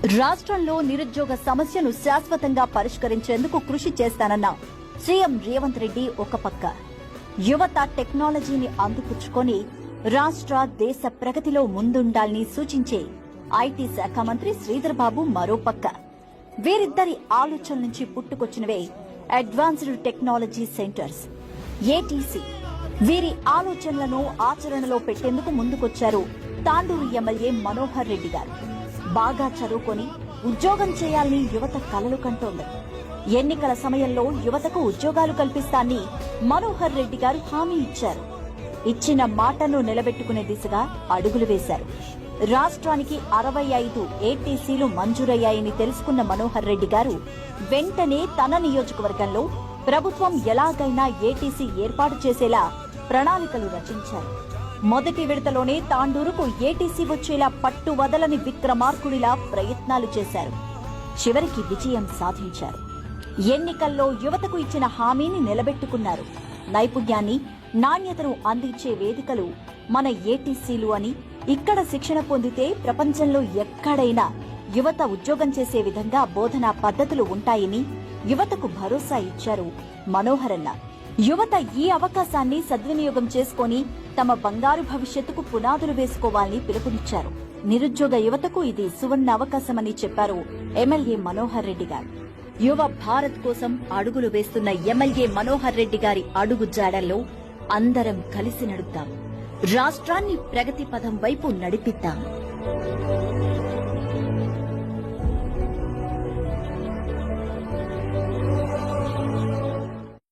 రాష్ట్రంలో నిరుద్యోగ సమస్యను శాశ్వతంగా పరిష్కరించేందుకు కృషి చేస్తానన్న సీఎం రేవంత్ రెడ్డి ఒక పక్క, యువత టెక్నాలజీని అందిపుచ్చుకొని రాష్ట్ర దేశ ప్రగతిలో ముందుండాలని సూచించే ఐటీ శాఖ మంత్రి శ్రీధర్ బాబు మరో పక్క. వీరిద్దరి ఆలోచనల నుంచి పుట్టుకొచ్చినవే అడ్వాన్స్డ్ టెక్నాలజీ సెంటర్స్ ఏటీసీ. వీరి ఆలోచనలను ఆచరణలో పెట్టేందుకు ముందుకొచ్చారు తాండూరు ఎమ్మెల్యే మనోహర్ రెడ్డి గారు. బాగా చదువుకొని ఉద్యోగం చేయాలని యువత కలలు కంటోంది. ఎన్నికల సమయంలో యువతకు ఉద్యోగాలు కల్పిస్తానని మనోహర్ రెడ్డి గారు హామీ ఇచ్చారు. ఇచ్చిన మాటను నిలబెట్టుకునే దిశగా అడుగులు వేశారు. రాష్ట్రానికి 65 ఏటీసీలు మంజూరయ్యాయని తెలుసుకున్న మనోహర్ రెడ్డి గారు వెంటనే తన నియోజకవర్గంలో ప్రభుత్వం ఎలాగైనా ఏటీసీ ఏర్పాటు చేసేలా ప్రణాళికలు రచించారు. మొదటి విడతలోనే తాండూరుకు ఏటీసీ వచ్చేలా పట్టు వదలని విక్రమార్కుడిలా ప్రయత్నాలు చేశారు. చివరికి విజయం సాధించారు. ఎన్నికల్లో యువతకు ఇచ్చిన హామీని నిలబెట్టుకున్నారు. నైపుణ్యాన్ని, నాణ్యతను అందించే వేదికలు మన ఏటీసీలు అని, ఇక్కడ శిక్షణ పొందితే ప్రపంచంలో ఎక్కడైనా యువత ఉద్యోగం చేసే విధంగా బోధనా పద్ధతులు ఉంటాయని యువతకు భరోసా ఇచ్చారు మనోహరన్న. యువత ఈ అవకాశాన్ని సద్వినియోగం చేసుకుని తమ బంగారు భవిష్యత్తుకు పునాదులు వేసుకోవాలని పిలుపునిచ్చారు. నిరుద్యోగ యువతకు ఇది సువర్ణ అవకాశమని చెప్పారు ఎమ్మెల్యే మనోహర్ రెడ్డి గారు. యువ భారత్ కోసం అడుగులు వేస్తున్న ఎమ్మెల్యే మనోహర్ రెడ్డి గారి అడుగు జాడల్లో అందరం కలిసి నడుద్దాం. రాష్ట్రాన్ని ప్రగతి పథం వైపు నడిపిద్దాం.